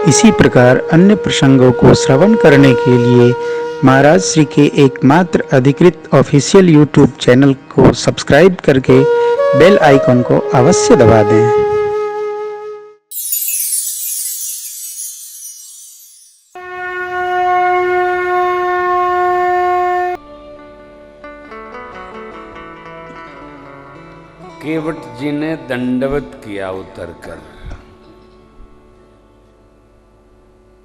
इसी प्रकार अन्य प्रसंगों को श्रवण करने के लिए महाराज श्री के एकमात्र अधिकृत ऑफिशियल यूट्यूब चैनल को सब्सक्राइब करके बेल आइकन को अवश्य दबा दें। केवट जी ने दंडवत किया उतरकर।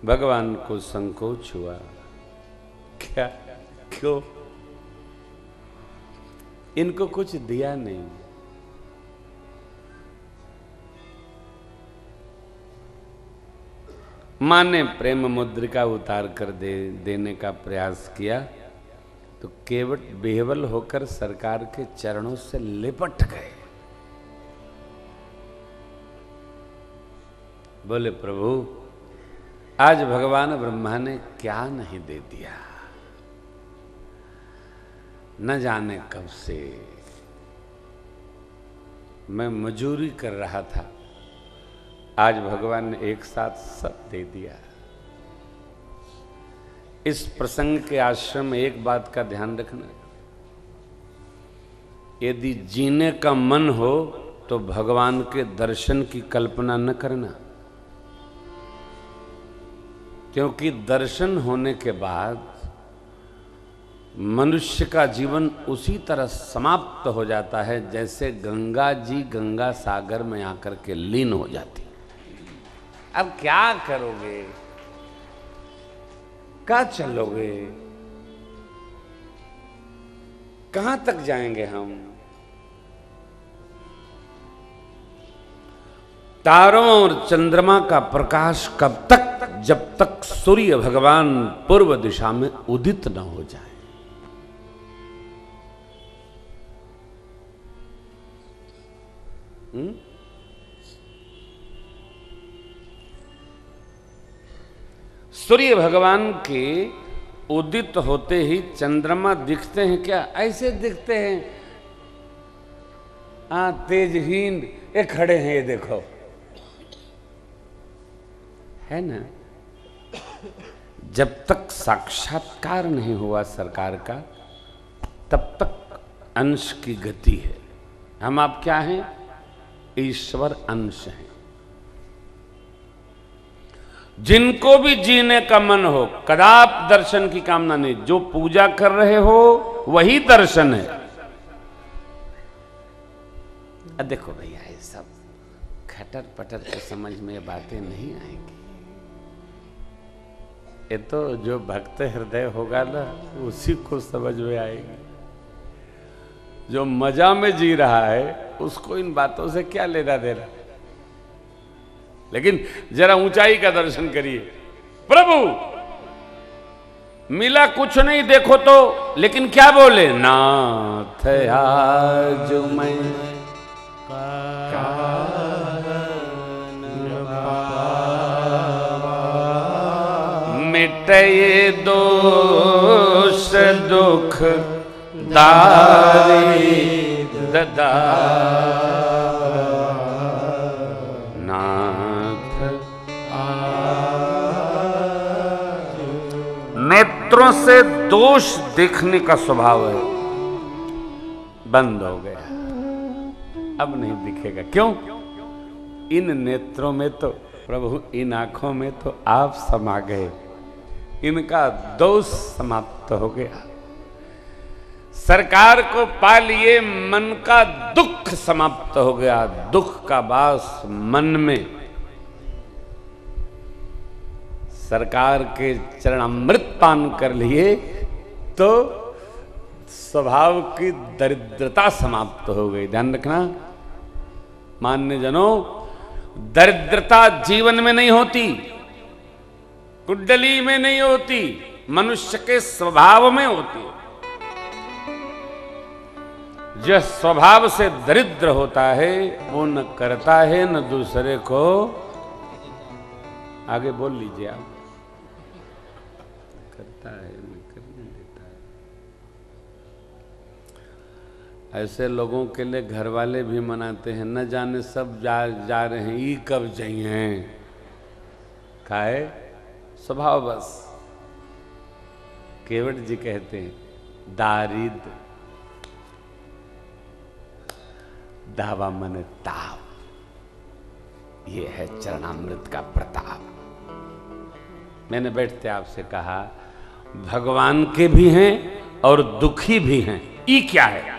भगवान को संकोच हुआ, क्या क्यों? इनको कुछ दिया नहीं। मां ने प्रेम मुद्रिका उतार कर देने का प्रयास किया तो केवट बेहवल होकर सरकार के चरणों से लिपट गए। बोले, प्रभु आज भगवान ब्रह्मा ने क्या नहीं दे दिया, न जाने कब से मैं मजूरी कर रहा था, आज भगवान ने एक साथ सब दे दिया। इस प्रसंग के आश्रम में एक बात का ध्यान रखना, यदि जीने का मन हो तो भगवान के दर्शन की कल्पना न करना, क्योंकि दर्शन होने के बाद मनुष्य का जीवन उसी तरह समाप्त हो जाता है जैसे गंगा जी गंगा सागर में आकर के लीन हो जाती। अब क्या करोगे, कहाँ चलोगे, कहां तक जाएंगे हम? तारों और चंद्रमा का प्रकाश कब तक, जब तक सूर्य भगवान पूर्व दिशा में उदित न हो जाए। सूर्य भगवान के उदित होते ही चंद्रमा दिखते हैं क्या? ऐसे दिखते हैं, तेजहीन, ये खड़े हैं, ये देखो, है ना। जब तक साक्षात्कार नहीं हुआ सरकार का, तब तक अंश की गति है। हम आप क्या हैं? ईश्वर अंश हैं। जिनको भी जीने का मन हो, कदाप दर्शन की कामना नहीं, जो पूजा कर रहे हो वही दर्शन है। अब देखो भैया, ये सब खटर पटर के समझ में बातें नहीं आएंगी। ये तो जो भक्त हृदय होगा ना, उसी को समझ में आएगी। जो मजा में जी रहा है उसको इन बातों से क्या लेना देना। लेकिन जरा ऊंचाई का दर्शन करिए। प्रभु मिला कुछ नहीं, देखो तो, लेकिन क्या बोले? नाथ आज मैं मिटये दोष दुख दारी ददा नाथ। नेत्रों से दोष देखने का स्वभाव है, बंद हो गया, अब नहीं दिखेगा। क्यों? इन नेत्रों में तो प्रभु, इन आंखों में तो आप समा गए, इनका दोष समाप्त हो गया। सरकार को पा लिए, मन का दुख समाप्त हो गया, दुख का वास मन में। सरकार के चरणामृत पान कर लिए तो स्वभाव की दरिद्रता समाप्त हो गई। ध्यान रखना मान्य जनों, दरिद्रता जीवन में नहीं होती, कुंडली में नहीं होती, मनुष्य के स्वभाव में होती है। जो स्वभाव से दरिद्र होता है वो न करता है न दूसरे को, आगे बोल लीजिए आप, करता है न करने देता है। ऐसे लोगों के लिए घर वाले भी मनाते हैं, न जाने सब जा रहे हैं, ई कब जाइए। खाए स्वभाव बस। केवट जी कहते हैं दारिद, दावा मन ताप, ये है चरणामृत का प्रताप। मैंने बैठते आपसे कहा भगवान के भी हैं और दुखी भी हैं, ये क्या है?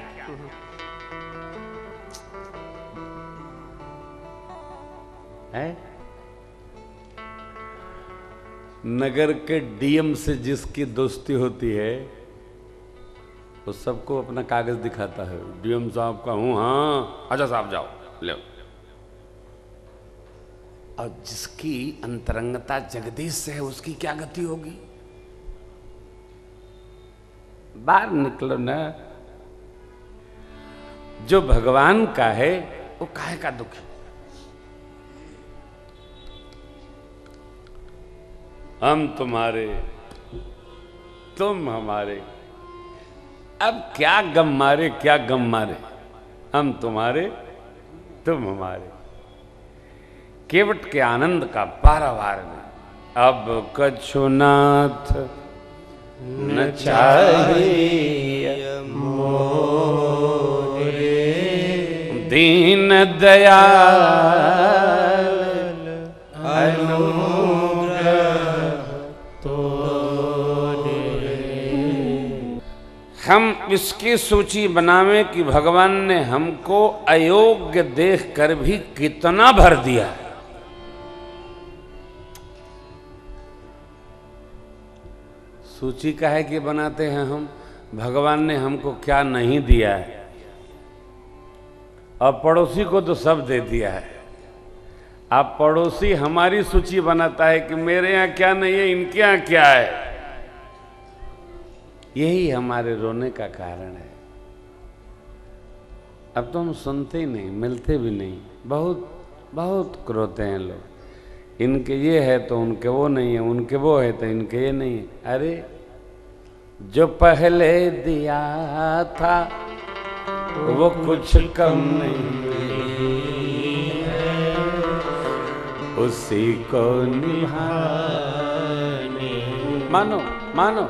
नगर के डीएम से जिसकी दोस्ती होती है वो सबको अपना कागज दिखाता है, डीएम साहब का हूं, हाँ अच्छा साहब जाओ ले। और जिसकी अंतरंगता जगदीश से है उसकी क्या गति होगी? बाहर निकलो ना। जो भगवान का है वो काहे का दुख है? हम तुम्हारे तुम हमारे, अब क्या गम मारे क्या गम मारे, हम तुम्हारे तुम हमारे। केवट के आनंद का पारावार नहीं। अब कछुनाथ न चाहिए मोरे, दीन दयाल हम इसकी सूची बनावे कि भगवान ने हमको अयोग्य देखकर भी कितना भर दिया है। सूची काहे की बनाते हैं हम? भगवान ने हमको क्या नहीं दिया है, और पड़ोसी को तो सब दे दिया है। अब पड़ोसी हमारी सूची बनाता है कि मेरे यहाँ क्या नहीं है, इनके यहाँ क्या है। यही हमारे रोने का कारण है। अब तो हम सुनते ही नहीं, मिलते भी नहीं, बहुत बहुत रोते हैं लोग। इनके ये है तो उनके वो नहीं है, उनके वो है तो इनके ये नहीं है। अरे जो पहले दिया था वो कुछ कम नहीं है, उसी को निभाने मानो मानो।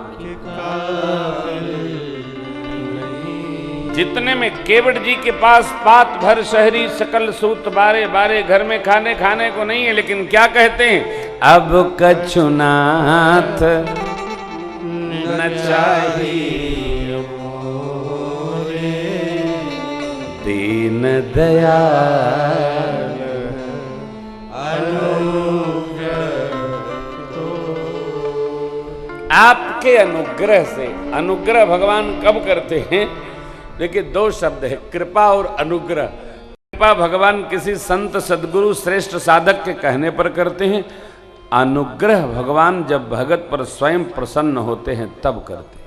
जितने में केवट जी के पास पात भर शहरी सकल सूत बारे बारे, घर में खाने को नहीं है, लेकिन क्या कहते हैं? अब कछुनाथ न चाहिए मोरे, दीन दयाल आपके अनुग्रह से। अनुग्रह भगवान कब करते हैं? देखिए दो शब्द है, कृपा और अनुग्रह। कृपा भगवान किसी संत सदगुरु श्रेष्ठ साधक के कहने पर करते हैं। अनुग्रह भगवान जब भगत पर स्वयं प्रसन्न होते हैं तब करते हैं।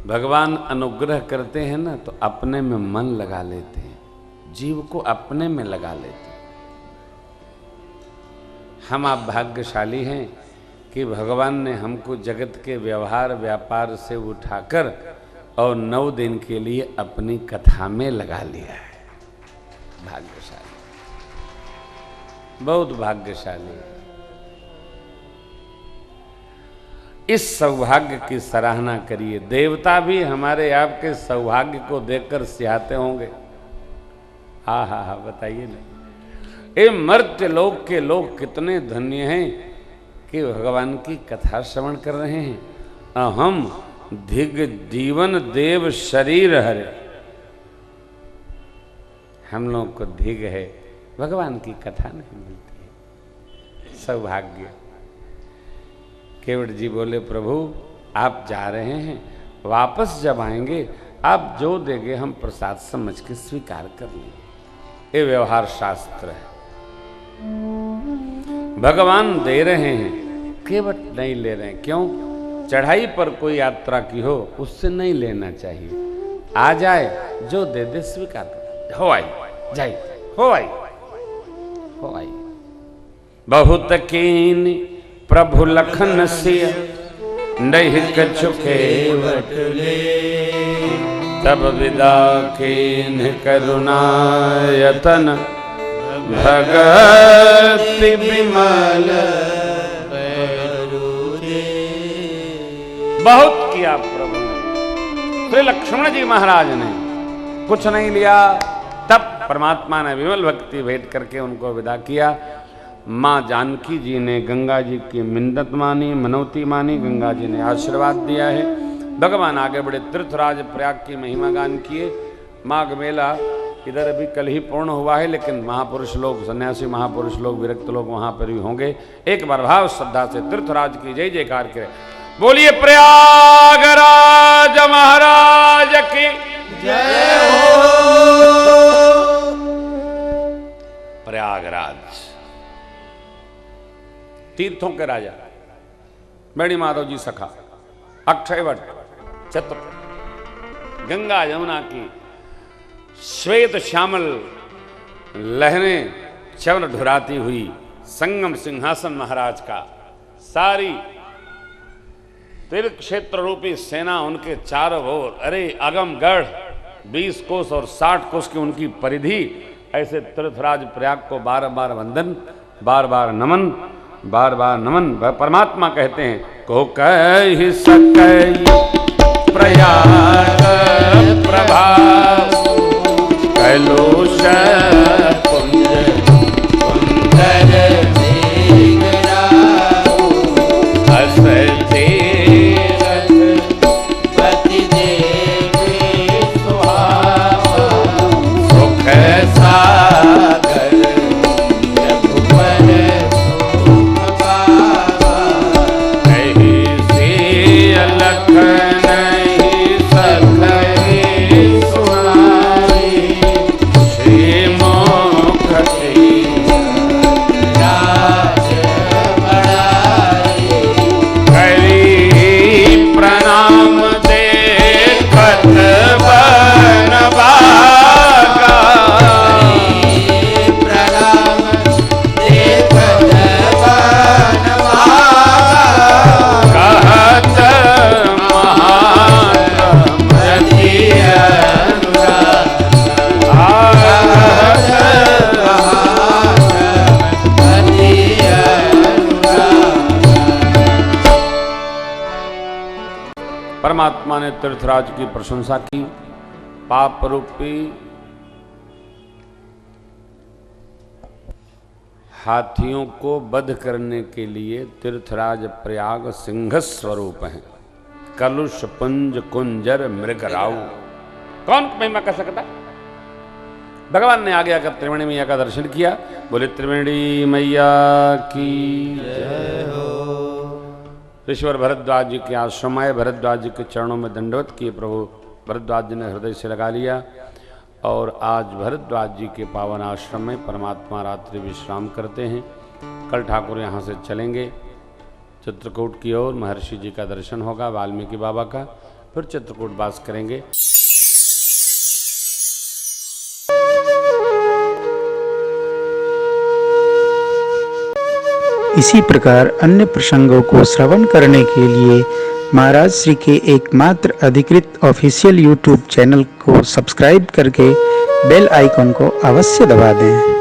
भगवान अनुग्रह करते हैं ना तो अपने में मन लगा लेते हैं, जीव को अपने में लगा लेते हैं। हम आप भाग्यशाली हैं कि भगवान ने हमको जगत के व्यवहार व्यापार से उठाकर और 9 दिन के लिए अपनी कथा में लगा लिया है। भाग्यशाली, बहुत भाग्यशाली। इस सौभाग्य की सराहना करिए। देवता भी हमारे आपके सौभाग्य को देखकर सिहाते होंगे। हाँ हाँ हाँ, बताइए ना। ये मर्त्य लोक के लोग कितने धन्य हैं कि भगवान की कथा श्रवण कर रहे हैं। अहम धिग जीवन देव शरीर हरे। हम लोग को धिग है, भगवान की कथा नहीं मिलती है। सौभाग्य। केवट जी बोले प्रभु आप जा रहे हैं, वापस जब आएंगे आप जो देंगे हम प्रसाद समझ के स्वीकार कर लेंगे। ये व्यवहार शास्त्र है। भगवान दे रहे हैं, केवट नहीं ले रहे हैं। क्यों? चढ़ाई पर कोई यात्रा की हो उससे नहीं लेना चाहिए। आ जाए जो दे दे स्वीकार कर। हो आई जाई, हो आई हो आई। बहुत कीन प्रभु लखन सिय, नहीं कछु केवट ले। तब विदा कीन्ह करुणायतन भगति विमल। बहुत किया प्रभु ने, श्री लक्ष्मण जी महाराज ने कुछ नहीं लिया, तब परमात्मा ने विमल भक्ति भेंट करके उनको विदा किया। माँ जानकी जी ने गंगा जी की मिन्नत मानी, मनौती मानी, गंगा जी ने आशीर्वाद दिया है। भगवान आगे बढ़े, तीर्थराज प्रयाग की महिमा गान किए। माघ मेला इधर अभी कल ही पूर्ण हुआ है, लेकिन महापुरुष लोग, सन्यासी महापुरुष लोग, विरक्त लोग वहां पर भी होंगे। एक बार भाव श्रद्धा से तीर्थराज की जय जयकार करें। बोलिए प्रयागराज महाराज की जय हो। प्रयागराज तीर्थों के राजा, बेणी माधव जी सखा, अक्षयवट, चित्रकूट, गंगा यमुना की श्वेत श्यामल लहरें चवन ढुराती हुई, संगम सिंहासन महाराज का, सारी तीर्थ क्षेत्र रूपी सेना उनके चारों ओर, अरे आगमगढ़ 20 कोस और 60 कोस की उनकी परिधि। ऐसे तीर्थराज प्रयाग को बार बार वंदन, बार बार नमन, बार बार नमन। परमात्मा कहते हैं को कह सकै प्रयाग प्रभाव, कैलोश कुंज कुंदर परमात्मा ने तीर्थराज की प्रशंसा की। पाप रूपी हाथियों को वध करने के लिए तीर्थराज प्रयाग सिंह स्वरूप हैं। कलुष पुंज कुंजर मृगराव, कौन महिमा कर सकता? भगवान ने आगे आकर त्रिवेणी मैया का दर्शन किया। बोले त्रिवेणी मैया की जय हो। ऋषिवर भरद्वाज जी के आश्रम आए, भरद्वाज जी के चरणों में दंडवत किए। प्रभु भरद्वाज जी ने हृदय से लगा लिया और आज भरद्वाज जी के पावन आश्रम में परमात्मा रात्रि विश्राम करते हैं। कल ठाकुर यहाँ से चलेंगे चित्रकूट की ओर, महर्षि जी का दर्शन होगा, वाल्मीकि बाबा का, फिर चित्रकूट वास करेंगे। इसी प्रकार अन्य प्रसंगों को श्रवण करने के लिए महाराज श्री के एकमात्र अधिकृत ऑफिशियल यूट्यूब चैनल को सब्सक्राइब करके बेल आइकन को अवश्य दबा दें।